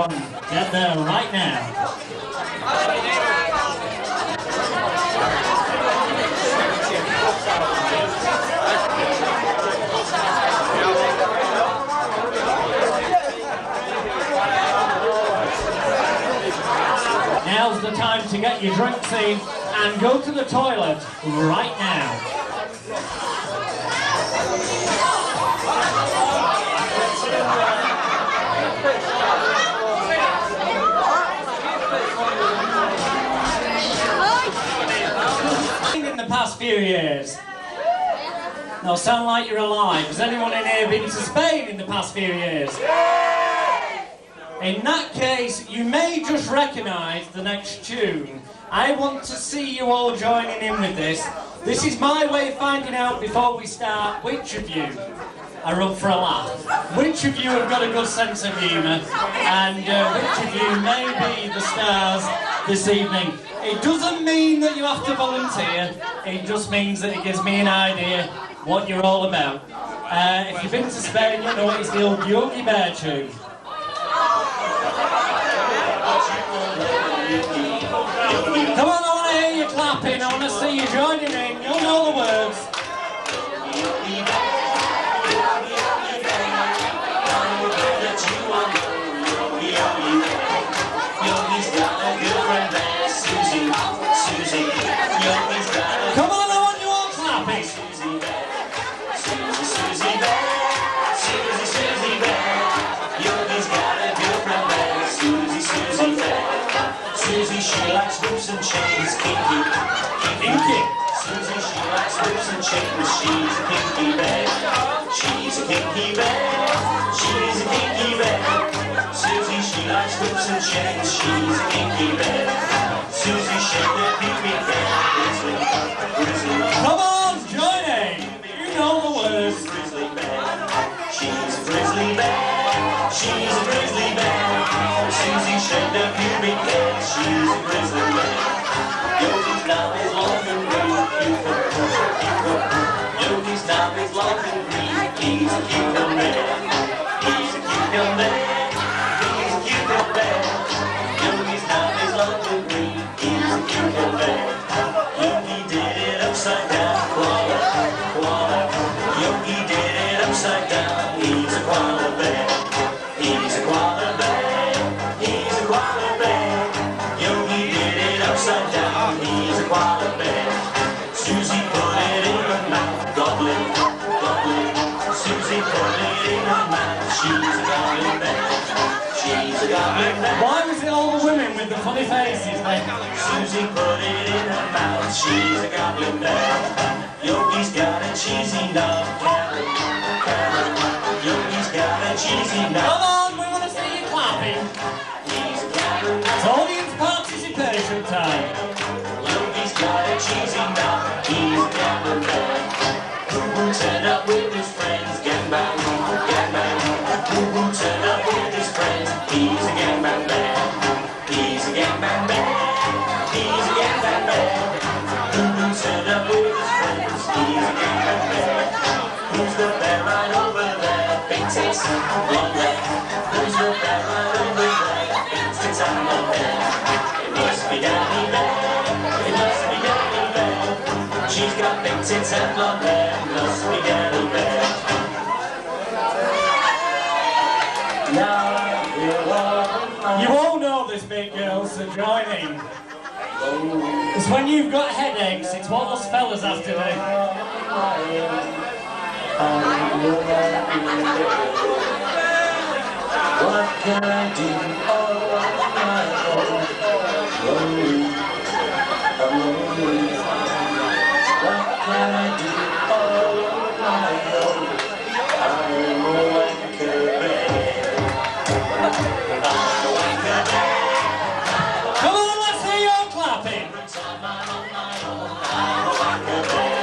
on. Get there right now. Now's the time to get your drinks in and go to the toilet right now. In the past few years. Now sound like you're alive. Has anyone in here been to Spain in the past few years? In that case, you may just recognise the next tune. I want to see you all joining in with this. This is my way of finding out before we start which of you are up for a laugh, which of you have got a good sense of humour, and which of you may be the stars this evening. It doesn't mean that you have to volunteer, it just means that it gives me an idea what you're all about. If you've been to Spain, you know it's the old Yogi Bear tune. Come on, I want to hear you clapping, I want to see you joining in, you'll know the words. Come on, I want you all clapping. Susie, she likes whips and chains, kinky, kinky. Susie, she likes whips and chains, she's a kinky bear. She's a kinky bear, she's a kinky bear. Susie, she likes whips and chains, she's a kinky bear. Susie, shake that pinky bear, grizzly, grizzly. Come on, join in, you know the words. Grizzly bear, she's a grizzly bear, she's a grizzly bear. Susie, shake that pinky bear, she's a grizzly bear. Yogi's knob is long and green, Yogi's knob is long and green. He's a cucumber bear, he's a cucumber bear, he's a cucumber bear. Yogi's knob is long and green, he's a cucumber bear. Yogi did it upside down, koala, koala. Yogi did it upside down, he's a koala bear, he's a koala bear, he's a koala bear. Yogi did it upside down, he's a koala bear. Susie put it in her mouth, gobbling, gobbling. Susie put it in her mouth, she's a gobbling bear, she's a gobbling bear. Why was it all the women with the funny faces then? Susie put it in her mouth, she's a goblin bear. Yogi's got a cheesy knob, carrot, carrot. Yogi's got a cheesy knob. Come on, we want to see you clapping. He's a carrot. It's audience participation time. Yogi's got a cheesy knob, he's a goblin bear. Who turned up with his friends, gangbang, gangbang. Who turned up with his friends, he's a gangbang bear. He's a gangbang bear, he's a gangbang bear. Who turned up with his friends, he's a gangbang bear. Who's the bear right over there, big tits, long leg. Who's the bear right over there, big tits and long hair. It must be Danny Bear, it must be Danny Bear. She's got big tits and long hair, it must be Danny Bear. You all know this, big girls, so join in. It's when you've got headaches, it's what us fellas have to do. What can I do all on my own? Lonely, I'm lonely. What can I do all on my own? I'm a wanker bear. I'm a wanker bear. Come on, let's hear you all clapping. I'm a wanker bear.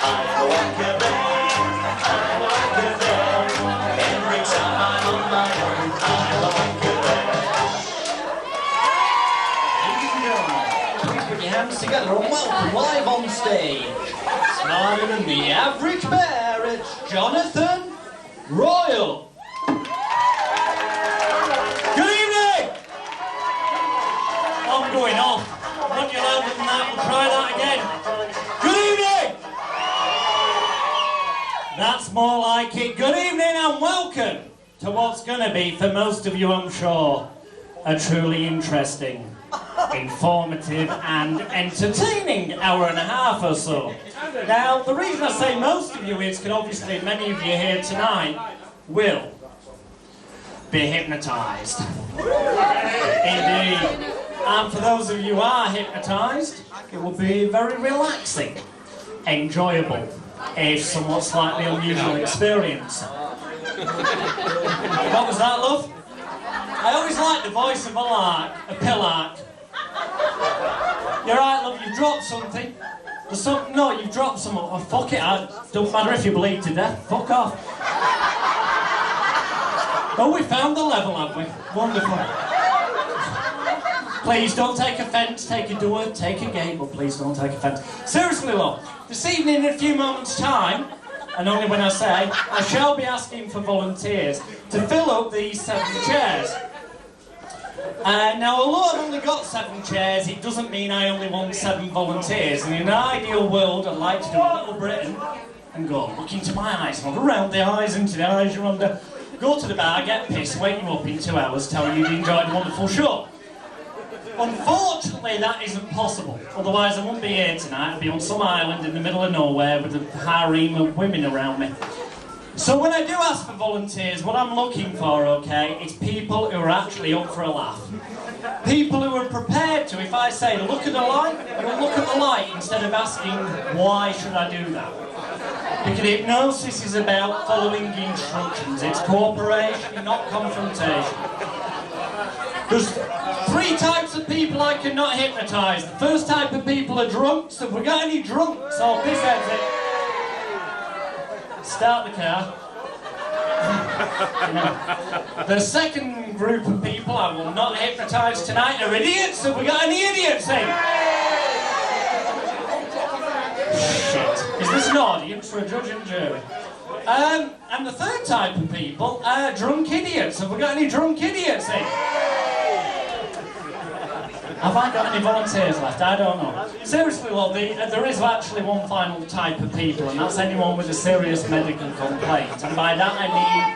I'm a wanker bear. I'm a wanker bear. Every time I'm on my own, I'm a wanker bear. Ladies and gentlemen, please put your hands together and welcome live on stage, smarter than the average bear, it's Jonathan Royle. Good evening! that. We'll try that again. Good evening! That's more like it. Good evening and welcome to what's going to be, for most of you I'm sure, a truly interesting, informative and entertaining hour and a half or so. Now, the reason I say most of you is because obviously many of you here tonight will be hypnotised. Indeed. And for those of you who are hypnotised, it will be very relaxing, enjoyable, a somewhat slightly unusual experience. What was that, love? I always like the voice of a lark, a pillark. You're right, love, you've dropped something. There's something, no, you've dropped something. Oh, fuck it, don't matter if you bleed to death. Fuck off. Oh, we found the level, have we? Wonderful. Please don't take offence, take a doer, take a game, but please don't take offence. Seriously, love, this evening in a few moments' time, and only when I say, I shall be asking for volunteers to fill up these 7 chairs. Now, although I've only got 7 chairs, it doesn't mean I only want 7 volunteers. And in an ideal world, I'd like to do a Little Britain and go, look into my eyes, look around the eyes, into the eyes you're under, go to the bar, get pissed, wake you up in 2 hours, tell you you enjoyed a wonderful show. Unfortunately, that isn't possible. Otherwise, I wouldn't be here tonight. I'd be on some island in the middle of nowhere with a harem of women around me. So when I do ask for volunteers, what I'm looking for, okay, is people who are actually up for a laugh. People who are prepared to, if I say, look at the light, you'll look at the light instead of asking, why should I do that? Because hypnosis is about following instructions. It's cooperation, not confrontation. There's 3 types of people I cannot hypnotise. The first type of people are drunks. Have we got any drunks or pissheads in? Start the car. The second group of people I will not hypnotise tonight are idiots. Have we got any idiots in? Shit. Is this an audience for a judge and jury? And the third type of people are drunk idiots. Have we got any drunk idiots in? Have I got any volunteers left? I don't know. Seriously, well, there is actually one final type of people, and that's anyone with a serious medical complaint. And by that I mean,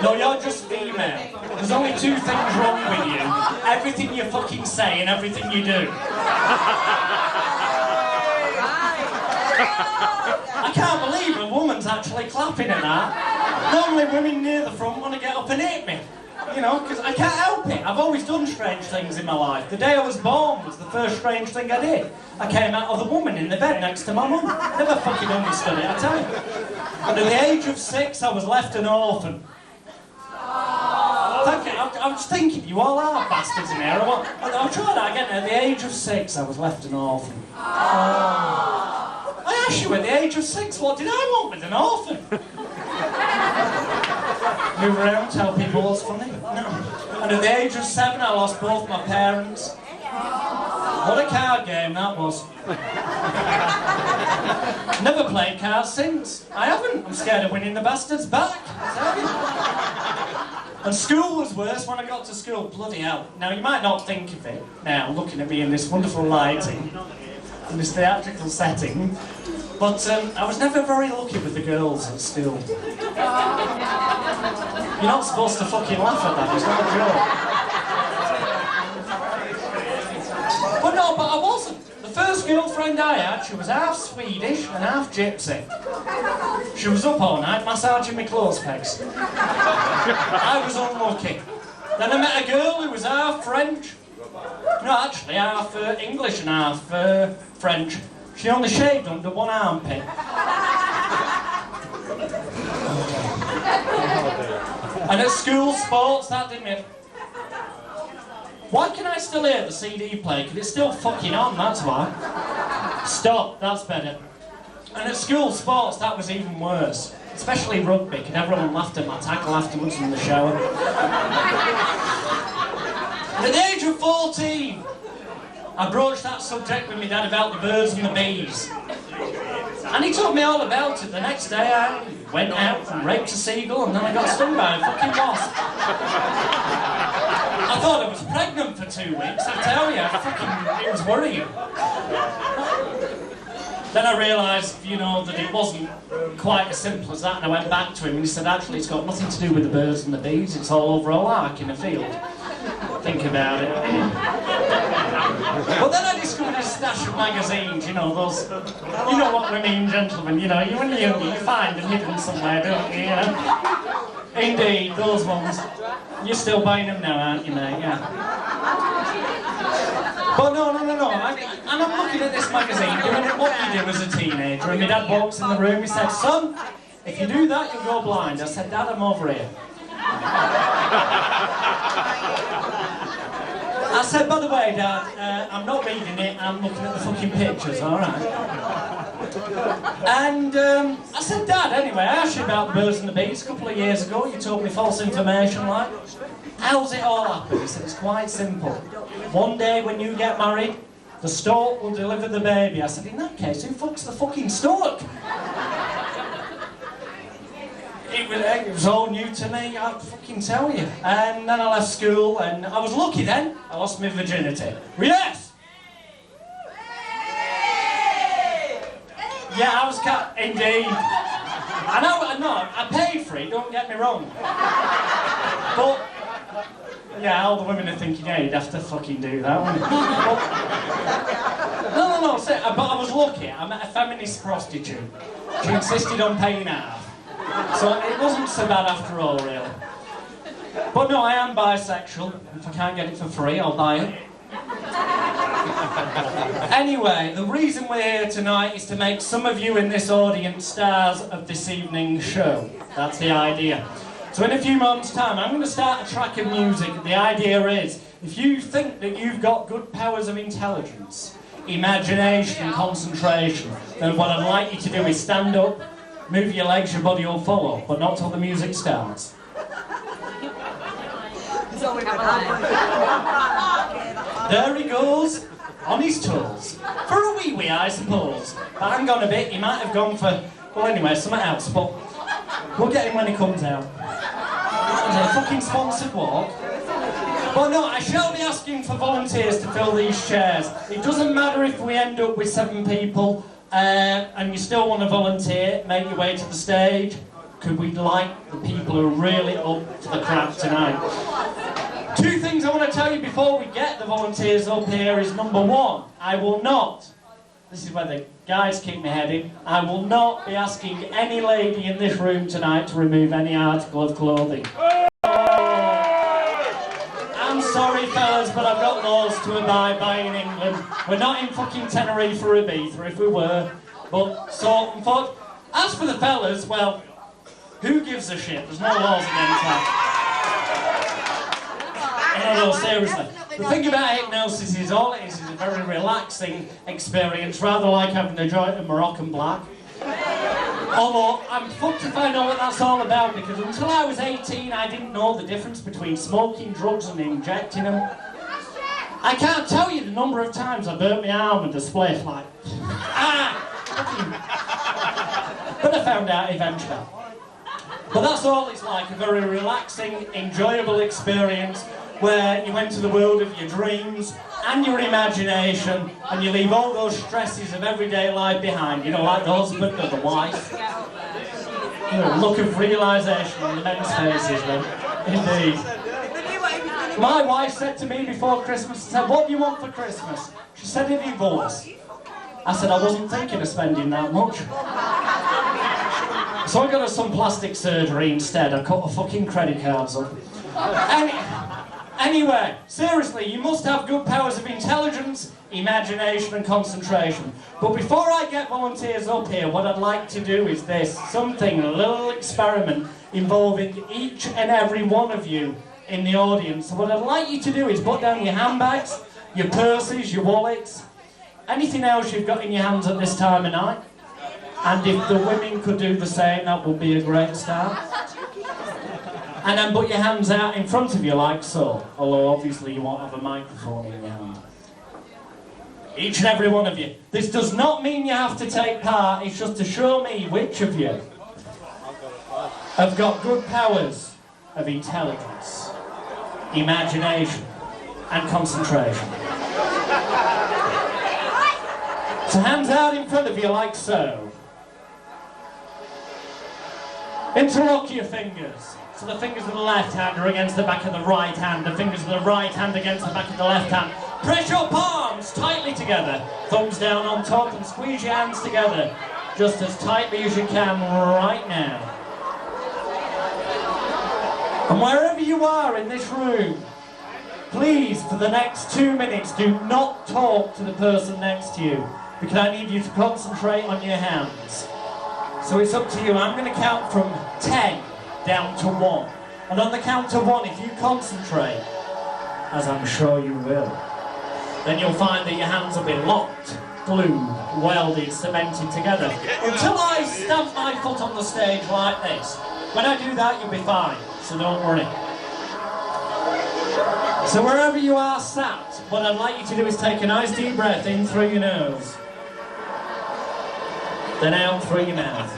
no, you're just female. There's only 2 things wrong with you. Everything you fucking say and everything you do. I can't believe a woman's actually clapping at that. Normally women near the front want to get up and hit me. You know, because I can't help it. I've always done strange things in my life. The day I was born was the first strange thing I did. I came out of the woman in the bed next to my mum. Never fucking understood it, I tell you. And at the age of 6, I was left an orphan. Thank you. I was thinking, you all are bastards in here. I'll try that again. At the age of 6, I was left an orphan. I asked you at the age of 6, what did I want with an orphan? Move around, tell people what's funny. No. And at the age of 7, I lost both my parents. What a card game that was. Never played cards since. I haven't. I'm scared of winning the bastards back. And school was worse when I got to school. Bloody hell. Now, you might not think of it now, looking at me in this wonderful lighting, in this theatrical setting, but I was never very lucky with the girls at school. You're not supposed to fucking laugh at that, it's not a joke. But no, but I wasn't. The first girlfriend I had, she was half Swedish and half gypsy. She was up all night massaging my clothes pegs. I was unlucky. Then I met a girl who was half French. No, actually, half English and half French. She only shaved under one armpit. And at school sports, that didn't it. Why can I still hear the CD play? Because it's still fucking on, that's why. Stop, that's better. And at school sports, that was even worse. Especially rugby, because everyone laughed at my tackle afterwards in the shower. At the age of 14, I broached that subject with my dad about the birds and the bees. And he told me all about it. The next day I went out and raped a seagull and then I got stung by a fucking wasp. I thought I was pregnant for 2 weeks, I tell you, it was worrying. Then I realised, you know, that it wasn't quite as simple as that, and I went back to him and he said, actually, it's got nothing to do with the birds and the bees, it's all over a lark in a field. Think about it. But then I discovered a stash of magazines, you know, those, you know what women and gentlemen, you know, when you're young, you find them hidden somewhere, don't you, you know? Indeed, those ones. You're still buying them now, aren't you, mate? Yeah. But no. And I'm looking at this magazine, doing it what you do as a teenager, and my dad walks in the room, he said, son, if you do that, you'll go blind. I said, Dad, I'm over here. I said, by the way, Dad, I'm not reading it, I'm looking at the fucking pictures, alright? And I said, Dad, anyway, I asked you about the birds and the bees a couple of years ago, you told me false information, like. How's it all happen? He said, it's quite simple. One day when you get married, the stork will deliver the baby. I said, in that case, who fucks the fucking stork? It was all new to me, I'd fucking tell you. And then I left school, and I was lucky then. I lost my virginity. Yes! Yeah, I was indeed. I know, I paid for it, don't get me wrong. But, yeah, all the women are thinking, yeah, you'd have to fucking do that, wouldn't you? No, but I was lucky. I met a feminist prostitute. She insisted on paying half. So it wasn't so bad after all, really. But no, I am bisexual. If I can't get it for free, I'll buy it. Anyway, the reason we're here tonight is to make some of you in this audience stars of this evening's show. That's the idea. So in a few moments' time, I'm going to start a track of music. The idea is, if you think that you've got good powers of intelligence, imagination and concentration, then what I'd like you to do is stand up, move your legs, your body will follow, but not till the music starts. There he goes, on his toes. For a wee, I suppose. But hang on a bit, he might have gone for, well anyway, something else, but we'll get him when he comes out. Is it a fucking sponsored walk? But no, I shall be asking for volunteers to fill these chairs. It doesn't matter if we end up with 7 people, and you still want to volunteer, make your way to the stage, because we'd like the people who are really up to the crap tonight. 2 things I want to tell you before we get the volunteers up here is, number 1, I will not, this is where the guys keep me heading, I will not be asking any lady in this room tonight to remove any article of clothing. I'm sorry fellas, but I've got laws to abide by in England. We're not in fucking Tenerife or Ibiza, if we were, but salt and foot. As for the fellas, well, who gives a shit? There's no laws against that. No, seriously. The thing about hypnosis is all it is a very relaxing experience, rather like having a joint of Moroccan black. Although, I'm fucked if I know what that's all about, because until I was 18, I didn't know the difference between smoking drugs and injecting them. I can't tell you the number of times I burnt my arm with a spliff, like, But I found out eventually. But that's all it's like, a very relaxing, enjoyable experience where you went to the world of your dreams and your imagination, and you leave all those stresses of everyday life behind, you know, like the husband or the wife. You know, look of realisation on the men's faces then. Indeed. My wife said to me before Christmas, I said, what do you want for Christmas? She said a divorce. I said, I wasn't thinking of spending that much. So I got her some plastic surgery instead. I cut her fucking credit cards up. Anyway, seriously, you must have good powers of intelligence, imagination and concentration. But before I get volunteers up here, what I'd like to do is this, a little experiment involving each and every one of you in the audience. So what I'd like you to do is put down your handbags, your purses, your wallets, anything else you've got in your hands at this time of night. And if the women could do the same, that would be a great start. And then put your hands out in front of you like so, although obviously you won't have a microphone in your hand. Each and every one of you. This does not mean you have to take part, it's just to show me which of you have got good powers of intelligence. imagination, and concentration. So hands out in front of you like so. Interlock your fingers. So the fingers of the left hand are against the back of the right hand, the fingers of the right hand against the back of the left hand. Press your palms tightly together, thumbs down on top, and squeeze your hands together just as tightly as you can right now. And wherever you are in this room, please, for the next 2 minutes, do not talk to the person next to you, because I need you to concentrate on your hands. So it's up to you. I'm going to count from 10 down to 1. And on the count of 1, if you concentrate, as I'm sure you will, then you'll find that your hands will be locked, glued, welded, cemented together, until I stamp my foot on the stage like this. When I do that, you'll be fine, so don't worry. So wherever you are sat, what I'd like you to do is take a nice deep breath in through your nose, then out through your mouth.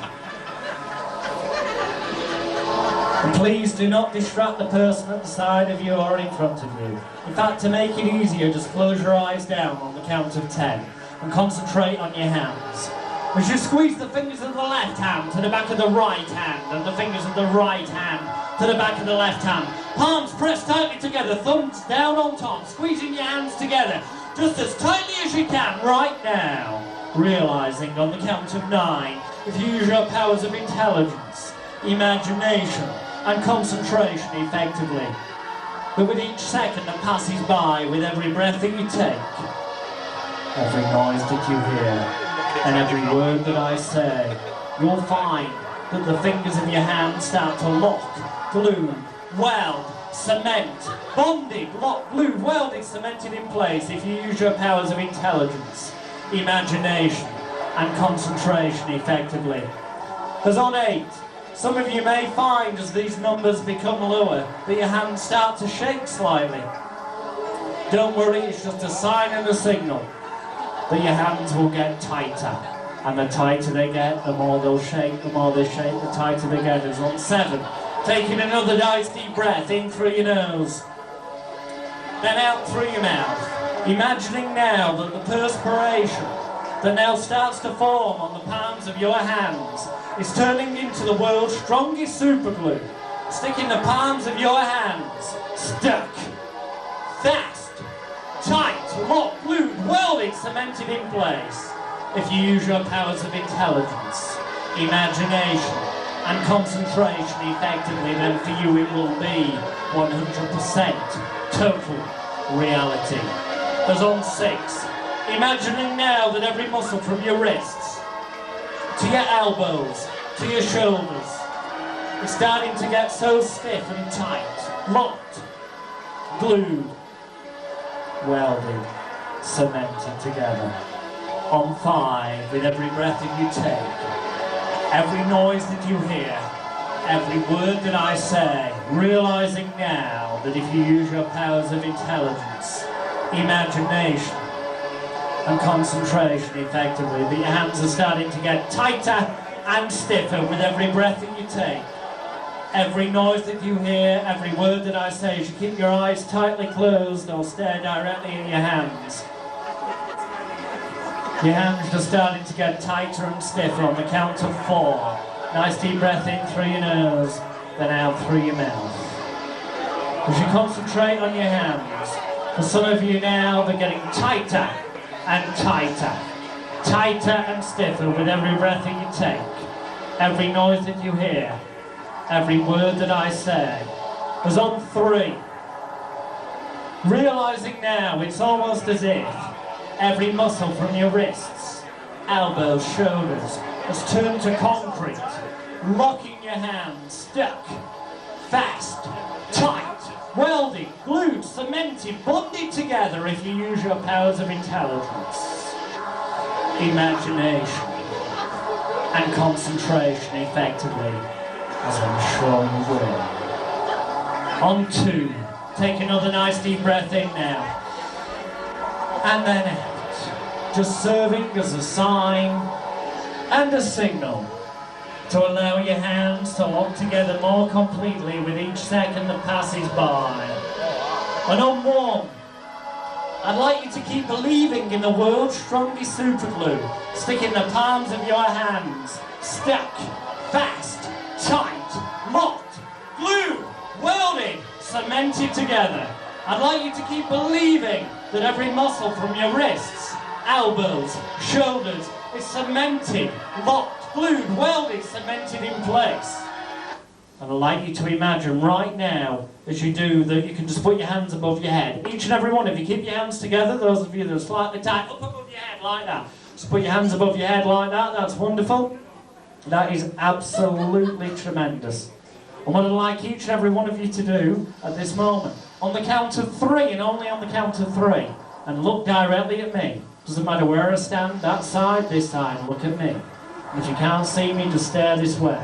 And please do not distract the person at the side of you or in front of you. In fact, to make it easier, just close your eyes down on the count of 10 and concentrate on your hands. As you squeeze the fingers of the left hand to the back of the right hand and the fingers of the right hand to the back of the left hand. Palms pressed tightly together, thumbs down on top, squeezing your hands together just as tightly as you can right now. Realising on the count of 9, if you use your powers of intelligence, imagination and concentration effectively, but with each second that passes by, with every breath that you take, every noise that you hear, and every word that I say, you'll find that the fingers of your hands start to lock, glue, weld, cement, bonded, locked, glued, welded, cemented in place if you use your powers of intelligence, imagination and concentration effectively. As on 8, some of you may find as these numbers become lower that your hands start to shake slightly. Don't worry, it's just a sign and a signal that your hands will get tighter. And the tighter they get, the more they'll shake, the more they shake, the tighter they get. As on 7, taking another nice deep breath in through your nose, then out through your mouth. Imagining now that the perspiration that now starts to form on the palms of your hands is turning into the world's strongest superglue, sticking the palms of your hands stuck, fast, tight, locked, glued, welded, cemented in place. If you use your powers of intelligence, imagination and concentration effectively, then for you it will be 100% total reality. As on 6, imagining now that every muscle from your wrists to your elbows to your shoulders is starting to get so stiff and tight, locked, glued, welded, cemented together. On 5, with every breath that you take, every noise that you hear, every word that I say, realizing now that if you use your powers of intelligence, imagination and concentration effectively, that your hands are starting to get tighter and stiffer with every breath that you take, every noise that you hear, every word that I say, as you keep your eyes tightly closed or stare directly in your hands. Your hands are starting to get tighter and stiffer on the count of 4. Nice deep breath in through your nose, then out through your mouth. As you concentrate on your hands, for some of you now, they're getting tighter and tighter, tighter and stiffer with every breath that you take, every noise that you hear, every word that I say. As on 3, realizing now it's almost as if every muscle from your wrists, elbows, shoulders has turned to concrete, locking your hands stuck, fast, tight, welded, glued, cemented, bonded together if you use your powers of intelligence, imagination and concentration effectively, as I'm sure you will. On 2, take another nice deep breath in now, and then out, just serving as a sign and a signal to allow your hands to lock together more completely with each second that passes by. And on 1, I'd like you to keep believing in the world's strongest super glue. Stick in the palms of your hands. Stuck, fast, tight, locked, glued, welded, cemented together. I'd like you to keep believing that every muscle from your wrists, elbows, shoulders is cemented, locked, glued, welded, cemented in place. And I'd like you to imagine right now, as you do, that you can just put your hands above your head. Each and every one of you, keep your hands together, those of you that are slightly tight, up above your head like that. Just put your hands above your head like that, that's wonderful. That is absolutely tremendous. And what I'd like each and every one of you to do at this moment, on the count of 3, and only on the count of 3, and look directly at me. Doesn't matter where I stand, that side, this side, look at me. And if you can't see me, just stare this way.